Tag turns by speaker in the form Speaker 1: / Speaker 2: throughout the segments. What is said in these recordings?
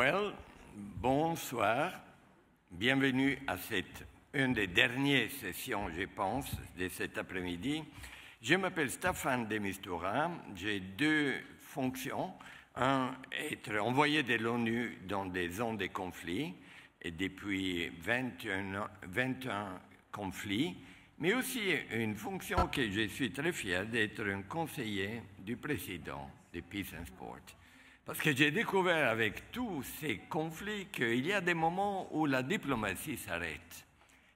Speaker 1: Well, bonsoir. Bienvenue à une des dernières sessions, je pense, de cet après-midi. Je m'appelle Staffan de Mistura. J'ai deux fonctions. Un, être envoyé de l'ONU dans des zones de conflit, et depuis 21 conflits, mais aussi une fonction que je suis très fier d'être un conseiller du président de Peace and Sport. Parce que j'ai découvert avec tous ces conflits qu'il y a des moments où la diplomatie s'arrête.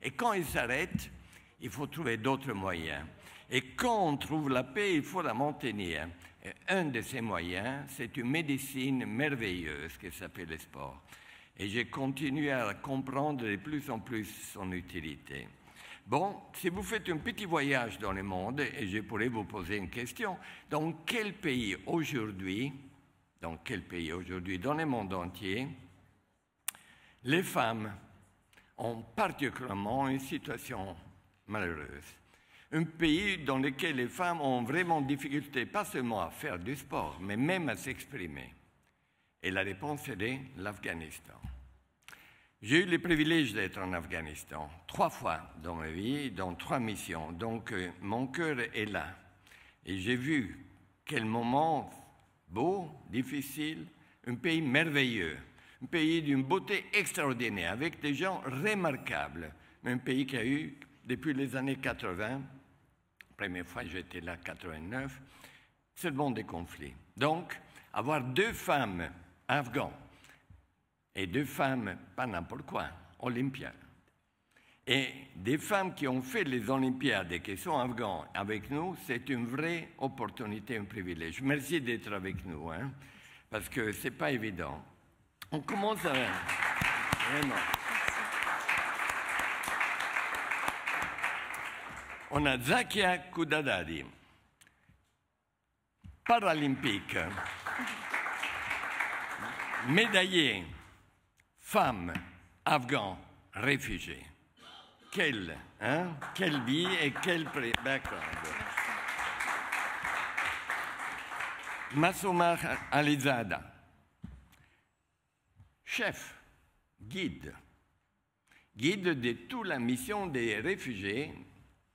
Speaker 1: Et quand elle s'arrête, il faut trouver d'autres moyens. Et quand on trouve la paix, il faut la maintenir. Et un de ces moyens, c'est une médecine merveilleuse qui s'appelle le sport. Et j'ai continué à comprendre de plus en plus son utilité. Bon, si vous faites un petit voyage dans le monde, et je pourrais vous poser une question, dans quel pays aujourd'hui, dans le monde entier, les femmes ont particulièrement une situation malheureuse? Un pays dans lequel les femmes ont vraiment difficulté, pas seulement à faire du sport, mais même à s'exprimer. Et la réponse est l'Afghanistan. J'ai eu le privilège d'être en Afghanistan 3 fois dans ma vie, dans 3 missions. Donc, mon cœur est là. Et j'ai vu quel moment beau, difficile, un pays merveilleux, un pays d'une beauté extraordinaire, avec des gens remarquables. Un pays qui a eu, depuis les années 80, la première fois j'étais là, 89, seulement des conflits. Donc, avoir 2 femmes afghanes et 2 femmes, pas n'importe quoi, olympiades, et des femmes qui ont fait les Olympiades et qui sont afghanes avec nous, c'est une vraie opportunité, un privilège. Merci d'être avec nous, hein, parce que ce n'est pas évident. On commence à... Vraiment. On a Zakia Kudadadi, paralympique, médaillée, femme, afghan, réfugiée. Quelle vie et quel background. Massoumar Alizada, chef, guide de toute la mission des réfugiés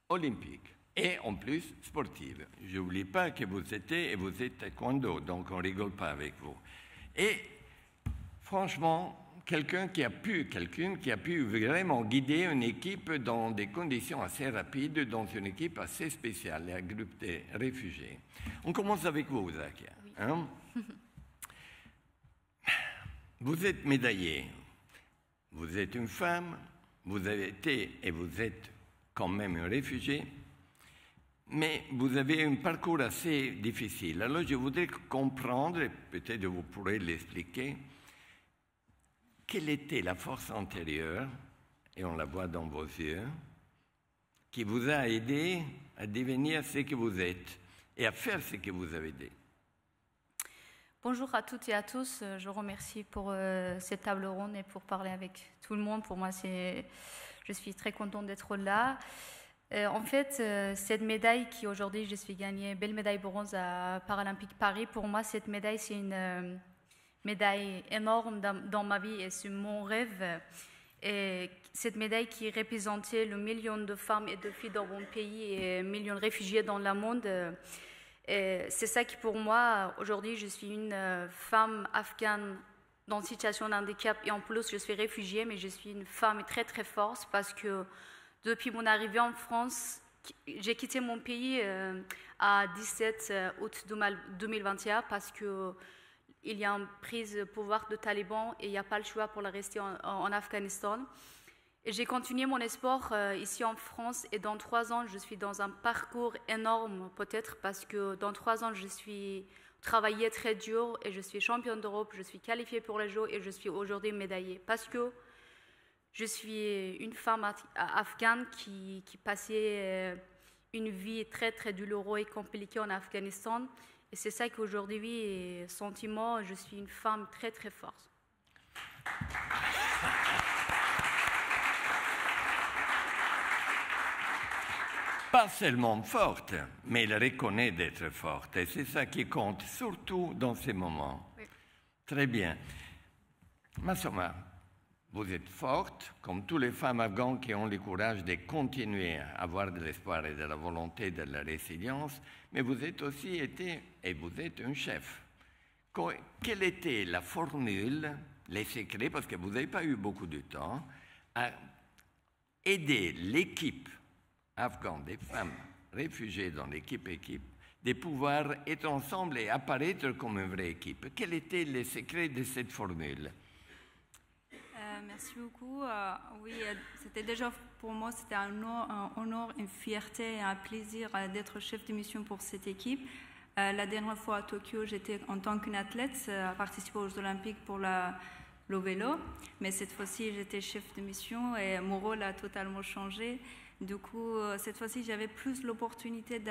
Speaker 1: olympiques et en plus sportive. Je n'oublie pas que vous êtes taekwondo, donc on ne rigole pas avec vous. Et franchement, quelqu'un qui a pu vraiment guider une équipe dans des conditions assez rapides, dans une équipe assez spéciale, un groupe de réfugiés. On commence avec vous, Zakia. Oui. Hein? Vous êtes médaillée, vous êtes une femme, vous avez été et vous êtes quand même un réfugié, mais vous avez un parcours assez difficile. Alors je voudrais comprendre, peut-être vous pourrez l'expliquer, quelle était la force intérieure, et on la voit dans vos yeux, qui vous a aidé à devenir ce que vous êtes et à faire ce que vous avez dit?
Speaker 2: Bonjour à toutes et à tous. Je vous remercie pour cette table ronde et pour parler avec tout le monde. Pour moi, je suis très contente d'être là. En fait, cette médaille qui aujourd'hui, je suis gagnée, belle médaille bronze à Paralympique Paris, pour moi, cette médaille, c'est une médaille énorme dans ma vie et c'est mon rêve. Et cette médaille qui représentait le million de femmes et de filles dans mon pays et millions de réfugiés dans le monde. C'est ça qui, pour moi, aujourd'hui, je suis une femme afghane dans une situation de handicap et en plus, je suis réfugiée, mais je suis une femme très, très forte parce que depuis mon arrivée en France, j'ai quitté mon pays à 17 août 2021 parce que il y a une prise de pouvoir de talibans et il n'y a pas le choix pour le rester en Afghanistan. Et j'ai continué mon sport ici en France et dans 3 ans, je suis dans un parcours énorme peut-être parce que dans 3 ans, je suis travaillé très dur et je suis championne d'Europe, je suis qualifiée pour les Jeux et je suis aujourd'hui médaillée parce que je suis une femme afghane qui passait une vie très très douloureuse et compliquée en Afghanistan. Et c'est ça qu'aujourd'hui, sentiment, je suis une femme très, très forte.
Speaker 1: Pas seulement forte, mais elle reconnaît d'être forte. Et c'est ça qui compte, surtout dans ces moments. Oui. Très bien. Masoma, vous êtes forte, comme toutes les femmes afghanes qui ont le courage de continuer à avoir de l'espoir et de la volonté, de la résilience, mais vous êtes aussi été, et vous êtes un chef. Quelle était la formule, les secrets, parce que vous n'avez pas eu beaucoup de temps, à aider l'équipe afghane des femmes réfugiées dans l'équipe de pouvoir être ensemble et apparaître comme une vraie équipe? Quel était le secret de cette formule?
Speaker 3: Merci beaucoup. Oui, c'était déjà pour moi, c'était un honneur, une fierté et un plaisir d'être chef de mission pour cette équipe. La dernière fois à Tokyo, j'étais en tant qu'une athlète, participant aux Olympiques pour le vélo, mais cette fois-ci, j'étais chef de mission et mon rôle a totalement changé. Du coup, cette fois-ci, j'avais plus l'opportunité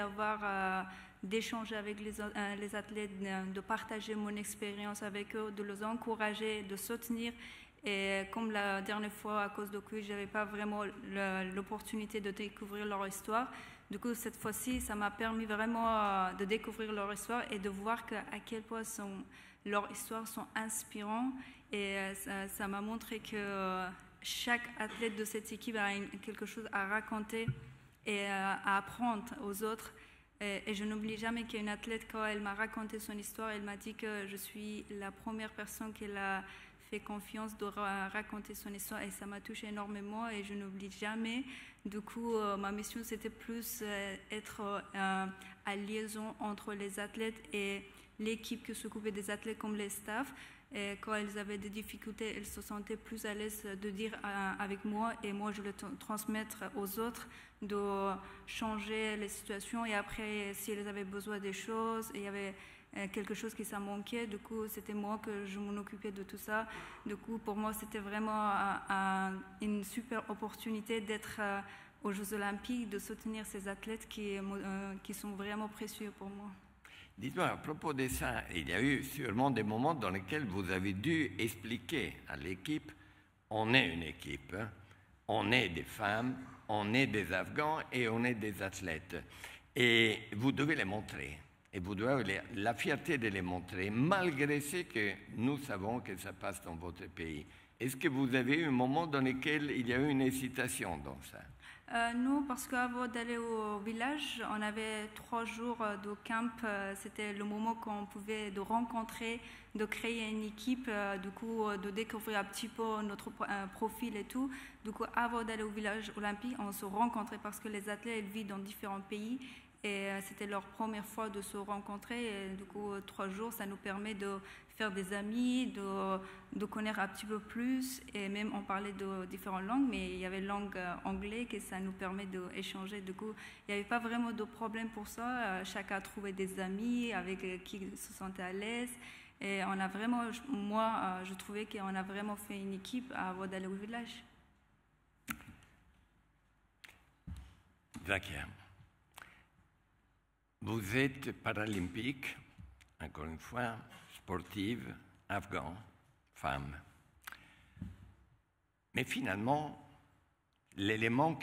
Speaker 3: d'échanger avec les athlètes, de partager mon expérience avec eux, de les encourager, de soutenir. Et comme la dernière fois, à cause de Covid, je n'avais pas vraiment l'opportunité de découvrir leur histoire. Du coup, cette fois-ci, ça m'a permis vraiment de découvrir leur histoire et de voir à quel point leurs histoires sont inspirantes. Et ça m'a montré que chaque athlète de cette équipe a quelque chose à raconter et à apprendre aux autres. Et je n'oublie jamais qu'une athlète, quand elle m'a raconté son histoire, elle m'a dit que je suis la première personne qu'elle a fait confiance de raconter son histoire et ça m'a touché énormément et je n'oublie jamais. Du coup, ma mission, c'était plus être à liaison entre les athlètes et l'équipe qui s'occupait des athlètes comme les staffs. Et quand elles avaient des difficultés, elles se sentaient plus à l'aise de dire avec moi et moi, je le transmettre aux autres, de changer les situations. Et après, si elles avaient besoin des choses, il y avait quelque chose qui ça manquait, du coup c'était moi que je m'en occupais de tout ça. Du coup pour moi c'était vraiment une super opportunité d'être aux Jeux Olympiques, de soutenir ces athlètes qui sont vraiment précieux pour moi.
Speaker 1: Dites-moi, à propos de ça, il y a eu sûrement des moments dans lesquels vous avez dû expliquer à l'équipe, on est une équipe, hein, on est des femmes, on est des Afghans et on est des athlètes. Et vous devez les montrer. Et vous devez avoir la fierté de les montrer, malgré ce que nous savons que ça passe dans votre pays. Est-ce que vous avez eu un moment dans lequel il y a eu une hésitation dans ça?
Speaker 3: Non, parce qu'avant d'aller au village, on avait 3 jours de camp. C'était le moment qu'on pouvait de rencontrer, de créer une équipe, du coup, de découvrir un petit peu notre profil et tout. Du coup, avant d'aller au village olympique, on se rencontrait parce que les athlètes vivent dans différents pays. Et c'était leur première fois de se rencontrer. Et du coup, 3 jours, ça nous permet de faire des amis, de connaître un petit peu plus. Et même, on parlait de différentes langues, mais il y avait langue anglaise que ça nous permet d'échanger. Du coup, il n'y avait pas vraiment de problème pour ça. Chacun a trouvé des amis avec qui se sentait à l'aise. Et on a vraiment, moi, je trouvais qu'on a vraiment fait une équipe avant d'aller au village.
Speaker 1: Zakia. Vous êtes paralympique, encore une fois, sportive, afghan, femme. Mais finalement, l'élément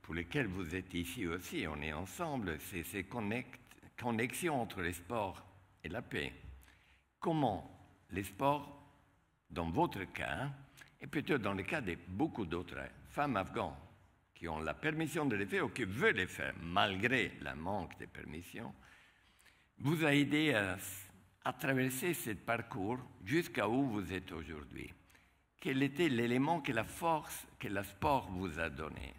Speaker 1: pour lequel vous êtes ici aussi, on est ensemble, c'est ces connexions entre les sports et la paix. Comment les sports, dans votre cas, et peut-être dans le cas de beaucoup d'autres femmes afghanes, qui ont la permission de les faire ou qui veulent les faire, malgré le manque de permission, vous a aidé à traverser ce parcours jusqu'à où vous êtes aujourd'hui. Quel était l'élément que la force, que le sport vous a donné?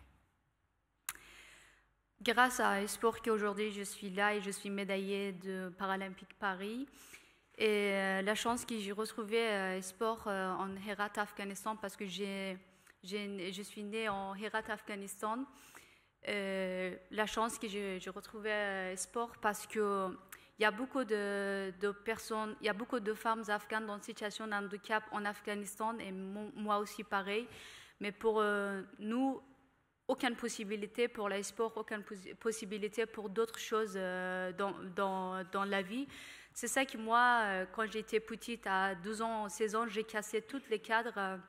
Speaker 2: Grâce à sport qu'aujourd'hui je suis là et je suis médaillée de Paralympique Paris. Et la chance que j'ai retrouvée sport en Herat, Afghanistan, parce que je suis née en Herat, Afghanistan. La chance que j'ai retrouvée sport parce que il y a beaucoup de personnes, il y a beaucoup de femmes afghanes dans une situation de handicap en Afghanistan et moi aussi pareil. Mais pour nous, aucune possibilité pour les sports, aucune possibilité pour d'autres choses dans la vie. C'est ça que moi, quand j'étais petite, à 12 ans, 16 ans, j'ai cassé tous les cadres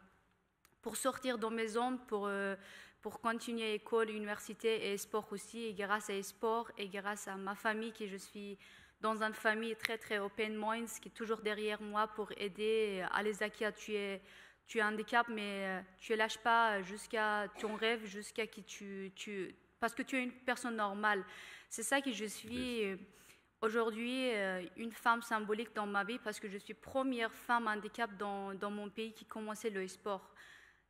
Speaker 2: pour sortir de mes zones, pour pour continuer école, université et sport aussi. Et grâce à sport et grâce à ma famille, que je suis dans une famille très, très open mind, qui est toujours derrière moi pour aider. Allez, Zakia, tu es handicap, mais tu ne lâches pas jusqu'à ton rêve, jusqu'à qui parce que tu es une personne normale. C'est ça que je suis aujourd'hui, une femme symbolique dans ma vie, parce que je suis première femme handicap dans mon pays qui commençait le sport.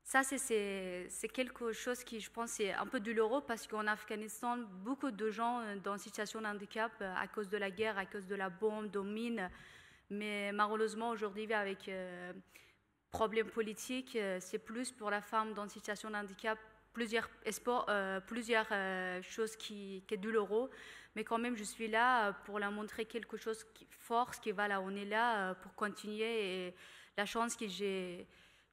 Speaker 2: Ça, c'est quelque chose qui, je pense, est un peu douloureux, parce qu'en Afghanistan, beaucoup de gens dans une situation de handicap à cause de la guerre, à cause de la bombe, de mines. Mais malheureusement, aujourd'hui, avec problèmes politiques, c'est plus pour la femme dans une situation de handicap, plusieurs choses qui est douloureux. Mais quand même, je suis là pour leur montrer quelque chose qui force, qui va là. On est là pour continuer. Et la chance que j'ai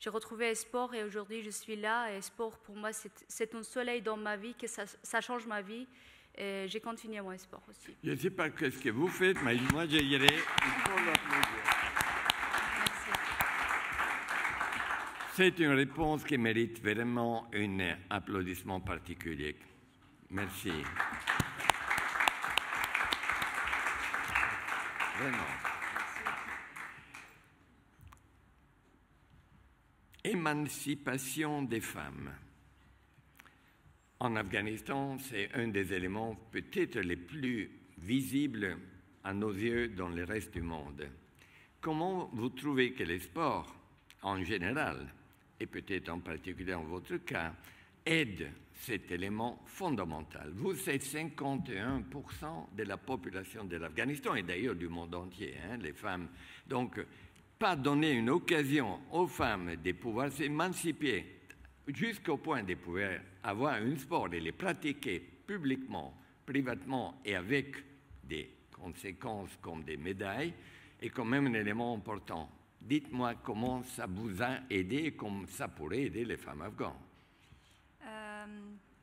Speaker 2: retrouvé sport, et aujourd'hui je suis là. Et sport pour moi c'est un soleil dans ma vie, que ça change ma vie, et j'ai continué mon sport aussi.
Speaker 1: Je ne sais pas ce que vous faites, mais moi je dirais il faut l'applaudir. C'est une réponse qui mérite vraiment un applaudissement particulier. Merci. Vraiment. Émancipation des femmes. En Afghanistan, c'est un des éléments peut-être les plus visibles à nos yeux dans le reste du monde. Comment vous trouvez que les sports, en général, et peut-être en particulier en votre cas, aident cet élément fondamental? Vous êtes 51% de la population de l'Afghanistan, et d'ailleurs du monde entier, les femmes. Donc, pas donner une occasion aux femmes de pouvoir s'émanciper jusqu'au point de pouvoir avoir un sport et les pratiquer publiquement, privatement et avec des conséquences comme des médailles, est quand même un élément important. Dites-moi comment ça vous a aidé et comment ça pourrait aider les femmes afghanes.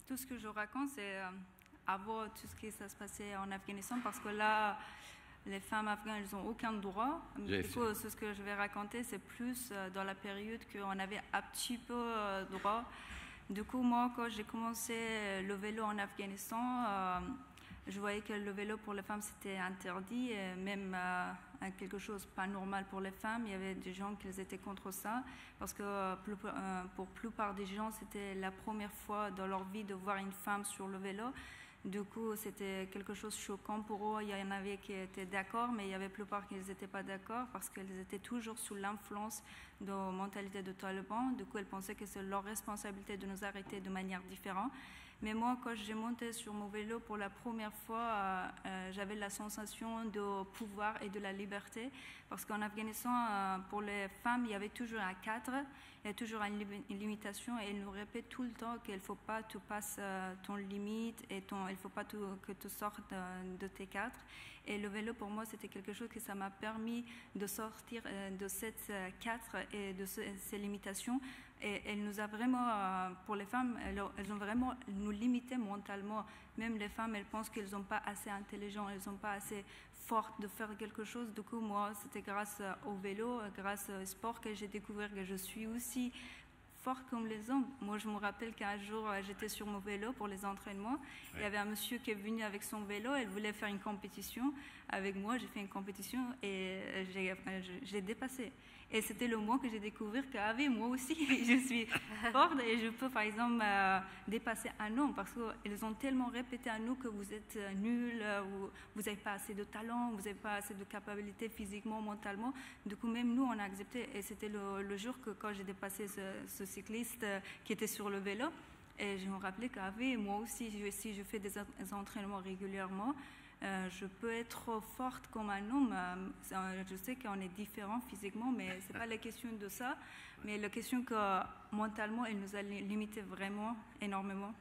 Speaker 3: Tout ce que je raconte, c'est avant tout ce qui se passait en Afghanistan, parce que là, les femmes afghanes, elles n'ont aucun droit. Du coup, ce que je vais raconter, c'est plus dans la période qu'on avait un petit peu droit. Du coup, moi, quand j'ai commencé le vélo en Afghanistan, je voyais que le vélo pour les femmes, c'était interdit, et même quelque chose pas normal pour les femmes. Il y avait des gens qui étaient contre ça, parce que pour la plupart des gens, c'était la première fois dans leur vie de voir une femme sur le vélo. Du coup, c'était quelque chose de choquant pour eux. Il y en avait qui étaient d'accord, mais il y avait la plupart qui n'étaient pas d'accord, parce qu'elles étaient toujours sous l'influence de la mentalité de Taliban. Du coup, elles pensaient que c'est leur responsabilité de nous arrêter de manière différente. Mais moi, quand j'ai monté sur mon vélo pour la première fois, j'avais la sensation de pouvoir et de la liberté. Parce qu'en Afghanistan, pour les femmes, il y avait toujours un cadre, il y a toujours une limitation, et ils nous répètent tout le temps qu'il ne faut pas que tu passes ton limite, et il ne faut pas que tu sortes de tes cadres. Et le vélo, pour moi, c'était quelque chose que ça m'a permis de sortir de cette cadre et de ces limitations. Et elle nous a vraiment, pour les femmes, elles ont vraiment nous limité mentalement. Même les femmes, elles pensent qu'elles ne sont pas assez intelligentes, elles ne sont pas assez fortes de faire quelque chose. Du coup, moi, c'était grâce au vélo, grâce au sport que j'ai découvert que je suis aussi forte comme les hommes. Moi, je me rappelle qu'un jour, j'étais sur mon vélo pour les entraînements. Ouais. Il y avait un monsieur qui est venu avec son vélo, il voulait faire une compétition. Avec moi, j'ai fait une compétition et j'ai dépassé. Et c'était le mois que j'ai découvert qu'avec moi aussi, je suis forte et je peux, par exemple, dépasser un homme, parce qu'ils ont tellement répété à nous que vous êtes nuls, vous n'avez pas assez de talent, vous n'avez pas assez de capacité physiquement, mentalement. Du coup, même nous, on a accepté. Et c'était le jour que, quand j'ai dépassé ce cycliste qui était sur le vélo, et je me rappelais qu'avec moi aussi, si je fais des entraînements régulièrement, je peux être forte comme un homme. Je sais qu'on est différents physiquement, mais ce n'est pas la question de ça. Mais la question que mentalement, elle nous a limité vraiment énormément.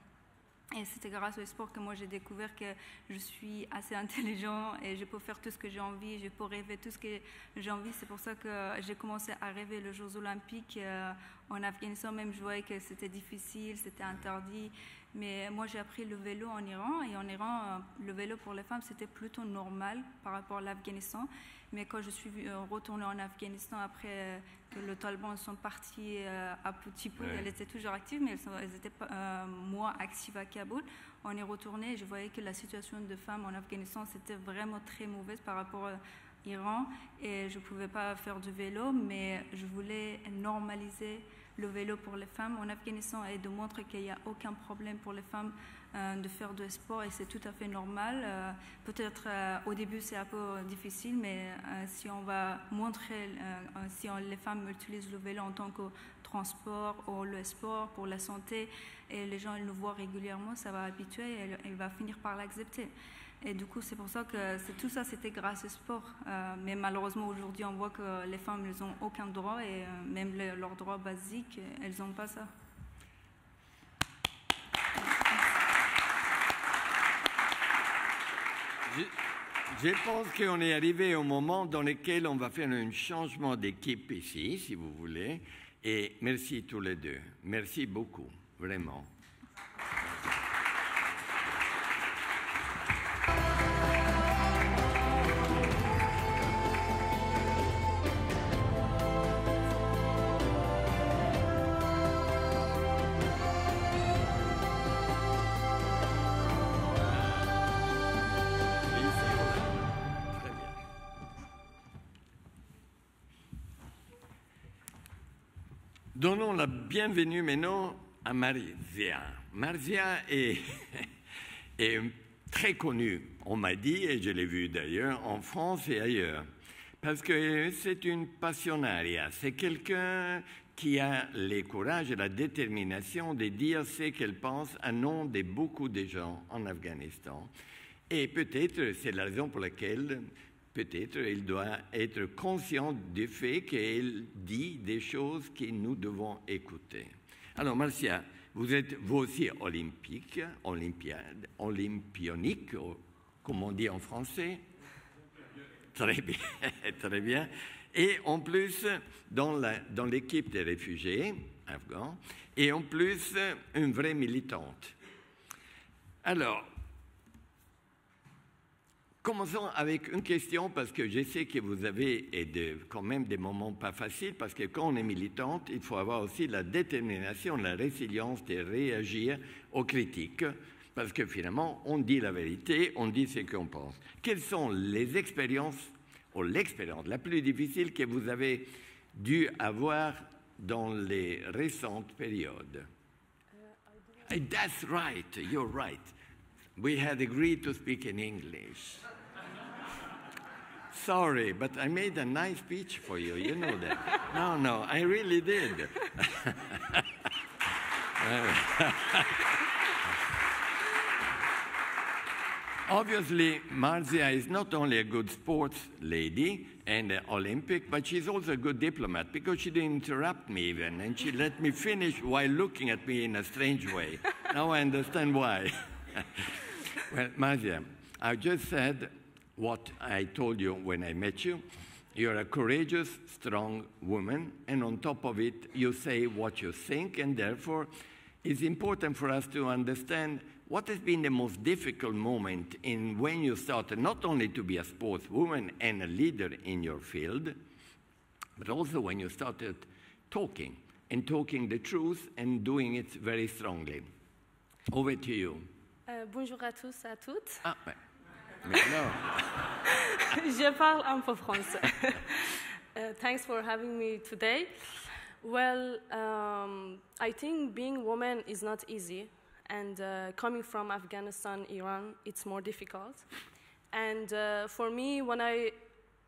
Speaker 3: Et c'était grâce au sport que moi j'ai découvert que je suis assez intelligent et je peux faire tout ce que j'ai envie, je peux rêver tout ce que j'ai envie. C'est pour ça que j'ai commencé à rêver les Jeux Olympiques en Afghanistan. Même je voyais que c'était difficile, c'était interdit. Mais moi, j'ai appris le vélo en Iran. Et en Iran, le vélo pour les femmes, c'était plutôt normal par rapport à l'Afghanistan. Mais quand je suis retournée en Afghanistan après que les talibans sont partis à petit peu, elles étaient toujours actives, mais elles étaient moins actives à Kaboul. On est retourné et je voyais que la situation de femmes en Afghanistan, c'était vraiment très mauvaise par rapport à l'Iran. Et je ne pouvais pas faire du vélo, mais je voulais normaliser le vélo pour les femmes en Afghanistan et de montrer qu'il n'y a aucun problème pour les femmes de faire du sport et c'est tout à fait normal. Peut-être au début c'est un peu difficile, mais si on va montrer, les femmes utilisent le vélo en tant que transport ou le sport pour la santé et les gens ils le voient régulièrement, ça va habituer et elle va finir par l'accepter. Et du coup, c'est pour ça que tout ça, c'était grâce au sport. Mais malheureusement, aujourd'hui, on voit que les femmes, elles n'ont aucun droit et même leurs droits basiques, elles n'ont pas ça.
Speaker 1: Je pense qu'on est arrivé au moment dans lequel on va faire un changement d'équipe ici, si vous voulez. Et merci tous les deux. Merci beaucoup, vraiment. Donnons la bienvenue maintenant à Marzia. Marzia est très connue, on m'a dit, et je l'ai vu d'ailleurs, en France et ailleurs, parce que c'est une passionaria, c'est quelqu'un qui a le courage et la détermination de dire ce qu'elle pense à nom de beaucoup de gens en Afghanistan. Et peut-être c'est la raison pour laquelle peut-être elle doit être consciente du fait qu'elle dit des choses que nous devons écouter. Alors, Marzia, vous êtes vous aussi olympionique, comme on dit en français. Très bien, très bien. Et en plus, dans l'équipe des réfugiés afghans, et en plus, une vraie militante. Alors, commençons avec une question, parce que je sais que vous avez quand même des moments pas faciles, parce que quand on est militante, il faut avoir aussi la détermination, la résilience de réagir aux critiques, parce que finalement, on dit la vérité, on dit ce qu'on pense. Quelles sont les expériences, ou l'expérience la plus difficile que vous avez dû avoir dans les récentes périodes? That's right, you're right. We had agreed to speak in English. Sorry, but I made a nice speech for you, you know that. No, I really did. Obviously, Marzia is not only a good sports lady and an Olympic, but she's also a good diplomat because she didn't interrupt me even, and she let me finish while looking at me in a strange way. Now I understand why. Well, Marzia, I just said what I told you when I met you. You're a courageous, strong woman, and on top of it, you say what you think, and therefore, it's important for us to understand what has been the most difficult moment in when you started not only to be a sportswoman and a leader in your field, but also when you started talking the truth and doing it very strongly. Over to you.
Speaker 4: Bonjour à tous et à toutes.
Speaker 1: Ah, mais non.
Speaker 4: Je parle un peu français. Thanks for having me today. Well, I think being a woman is not easy, and coming from Afghanistan, Iran, it's more difficult. And for me, when I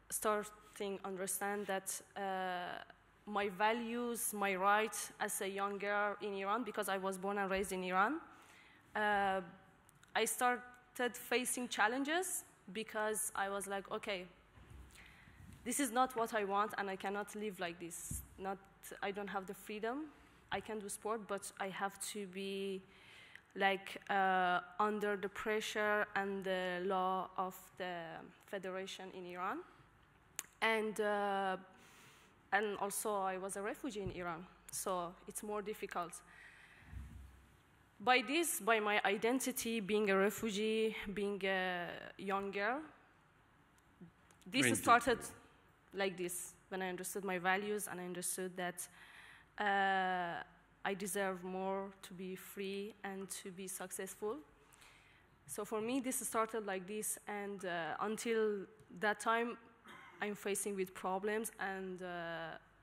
Speaker 4: starting understand that my values, my rights as a young girl in Iran, because I was born and raised in Iran, I started facing challenges because I was like, okay, this is not what I want, and I cannot live like this. I don't have the freedom. I can do sport, but I have to be like under the pressure and the law of the federation in Iran. And also I was a refugee in Iran, so it's more difficult. by my identity, being a refugee, being a young girl, this started like this, when I understood my values and I understood that I deserve more to be free and to be successful. So for me, this started like this, and until that time, I'm facing with problems, and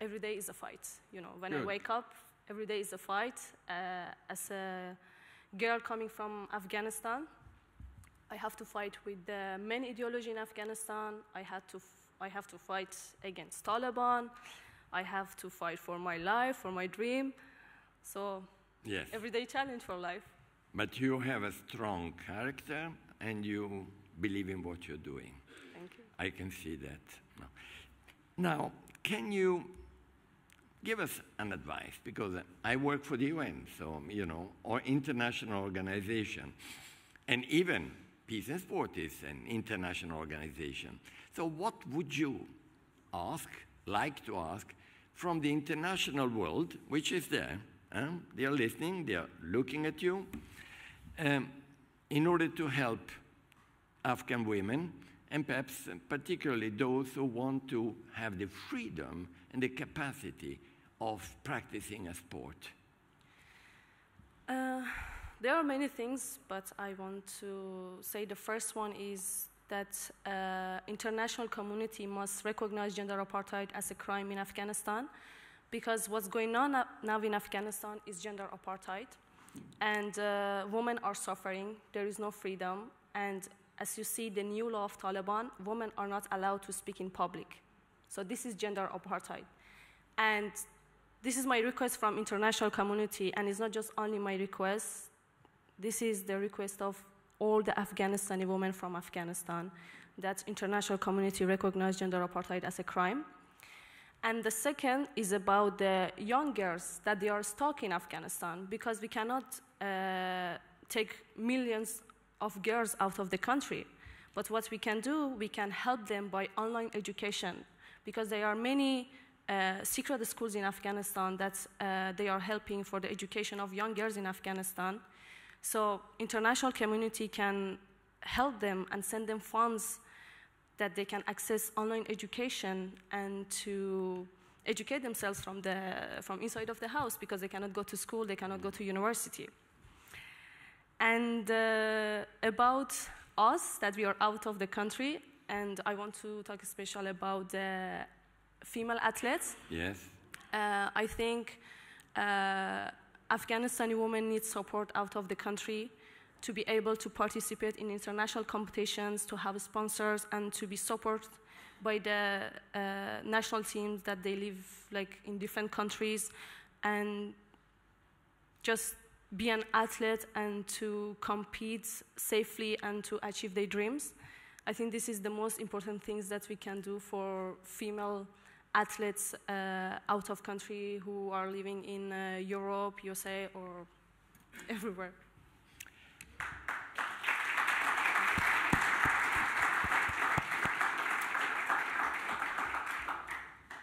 Speaker 4: every day is a fight. You know, when I wake up, every day is a fight. As a girl coming from Afghanistan, I have to fight with the main ideology in Afghanistan. I have to fight against Taliban. I have to fight for my life, for my dream. So,
Speaker 1: yes,
Speaker 4: everyday challenge for life.
Speaker 1: But you have a strong character, and you believe in what you're doing.
Speaker 4: Thank you.
Speaker 1: I can see that. Now, can you give us an advice? Because I work for the UN, so, you know, or international organization, and even Peace and Sport is an international organization. So what would you like to ask from the international world, which is there? They are listening, they are looking at you, in order to help Afghan women, and perhaps particularly those who want to have the freedom and the capacity of practicing a sport?
Speaker 4: There are many things, but I want to say the first one is that international community must recognize gender apartheid as a crime in Afghanistan, because what's going on now in Afghanistan is gender apartheid, and women are suffering. There is no freedom, and as you see, the new law of Taliban, women are not allowed to speak in public. So this is gender apartheid. And this is my request from international community, and it's not just only my request. This is the request of all the Afghanistani women from Afghanistan, that international community recognize gender apartheid as a crime. And the second is about the young girls that they are stuck in Afghanistan, because we cannot take millions of girls out of the country. But what we can do, we can help them by online education, because there are many secret schools in Afghanistan that they are helping for the education of young girls in Afghanistan. So international community can help them and send them funds that they can access online education and to educate themselves from inside of the house, because they cannot go to school, they cannot go to university. And about us, that we are out of the country, and I want to talk especially about the female athletes.
Speaker 1: Yes.
Speaker 4: I think Afghanistani women need support out of the country to be able to participate in international competitions, to have sponsors, and to be supported by the national teams that they live like in different countries, and just be an athlete and to compete safely and to achieve their dreams. I think this is the most important things that we can do for female athletes out of country who are living in Europe, USA, or everywhere.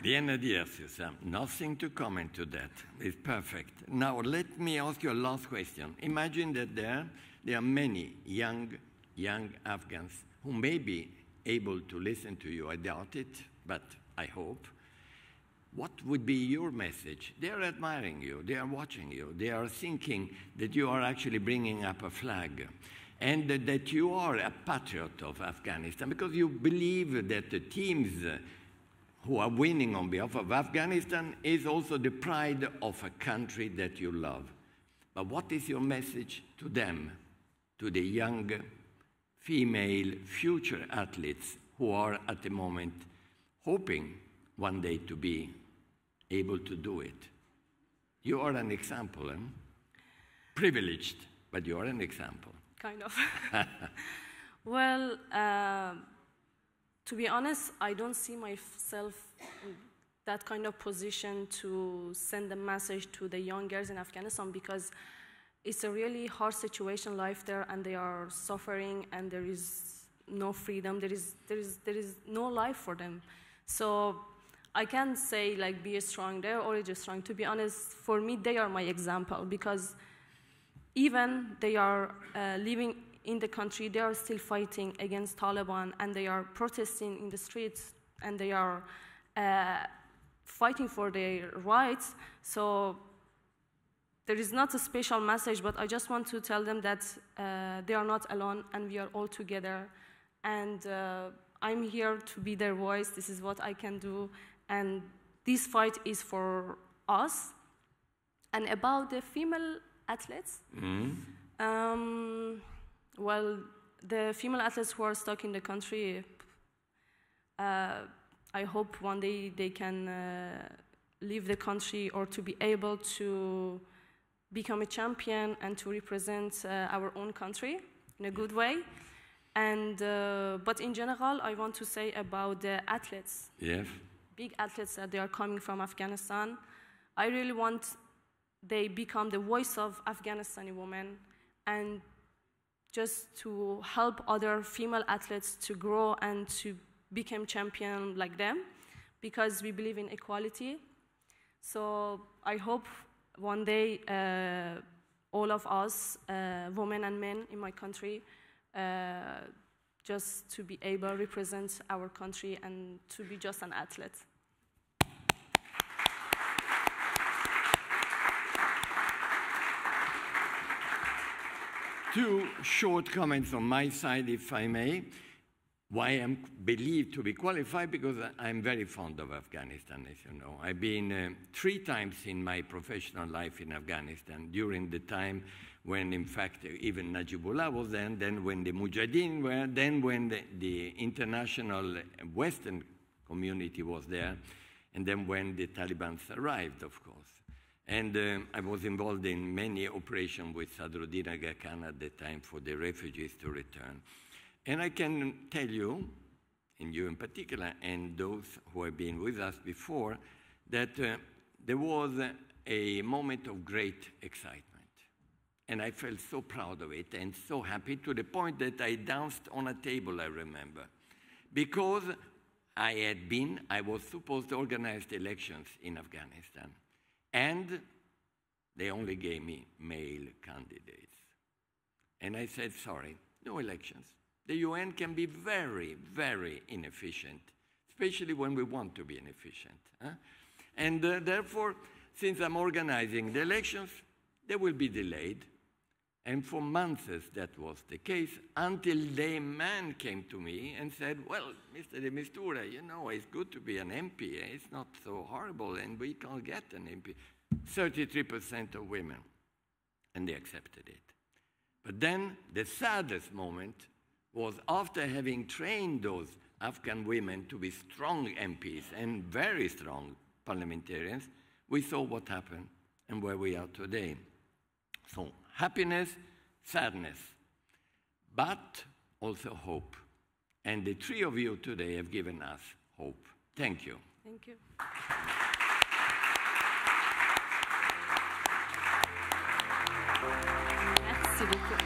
Speaker 1: Rihanna Diaz, nothing to comment to that. It's perfect. Now, let me ask you a last question. Imagine that there are many young Afghans who may be able to listen to you. I doubt it, but I hope. What would be your message? They are admiring you. They are watching you. They are thinking that you are actually bringing up a flag, and that you are a patriot of Afghanistan, because you believe that the teams who are winning on behalf of Afghanistan is also the pride of a country that you love. But what is your message to them, to the young female future athletes who are at the moment hoping one day to be able to do it? You are an example, privileged, but you are an example.
Speaker 4: Kind of. Well, to be honest, I don't see myself in that kind of position to send a message to the young girls in Afghanistan, because it's a really hard situation life there, and they are suffering, and there is no freedom, there is no life for them. So I can't say like be strong, they're already strong. To be honest, for me, they are my example, because even they are living in the country, they are still fighting against Taliban, and they are protesting in the streets, and they are fighting for their rights. So there is not a special message, but I just want to tell them that they are not alone, and we are all together. And I'm here to be their voice. This is what I can do, and this fight is for us. And about the female athletes, well, the female athletes who are stuck in the country, I hope one day they can leave the country, or to be able to become a champion and to represent our own country in a good way. And but in general, I want to say about the athletes, big athletes that they are coming from Afghanistan. I really want they become the voice of Afghanistani women, and just to help other female athletes to grow and to become champion like them, because we believe in equality. So I hope one day all of us, women and men in my country, just to be able to represent our country and to be just an athlete.
Speaker 1: Two short comments on my side, if I may. Why I'm believed to be qualified, because I'm very fond of Afghanistan, as you know. I've been 3 times in my professional life in Afghanistan, during the time when, in fact, even Najibullah was there, then when the Mujahideen were, then when the international Western community was there, and then when the Taliban arrived, of course. And I was involved in many operations with Sadruddin Aga Khan at the time for the refugees to return. And I can tell you, and you in particular, and those who have been with us before, that there was a moment of great excitement. And I felt so proud of it and so happy, to the point that I danced on a table, I remember. Because I was supposed to organize the elections in Afghanistan. And they only gave me male candidates. And I said, sorry, no elections. The UN can be very, very inefficient, especially when we want to be inefficient. And therefore, since I'm organizing the elections, they will be delayed. And for months that was the case, until the man came to me and said, well, Mr. de Mistura, you know, it's good to be an MP. It's not so horrible, and we can't get an MP. 33% of women. And they accepted it. But then the saddest moment was, after having trained those Afghan women to be strong MPs and very strong parliamentarians, we saw what happened and where we are today. So happiness, sadness, but also hope. And the 3 of you today have given us hope. Thank you.
Speaker 4: Thank you.
Speaker 2: Merci beaucoup.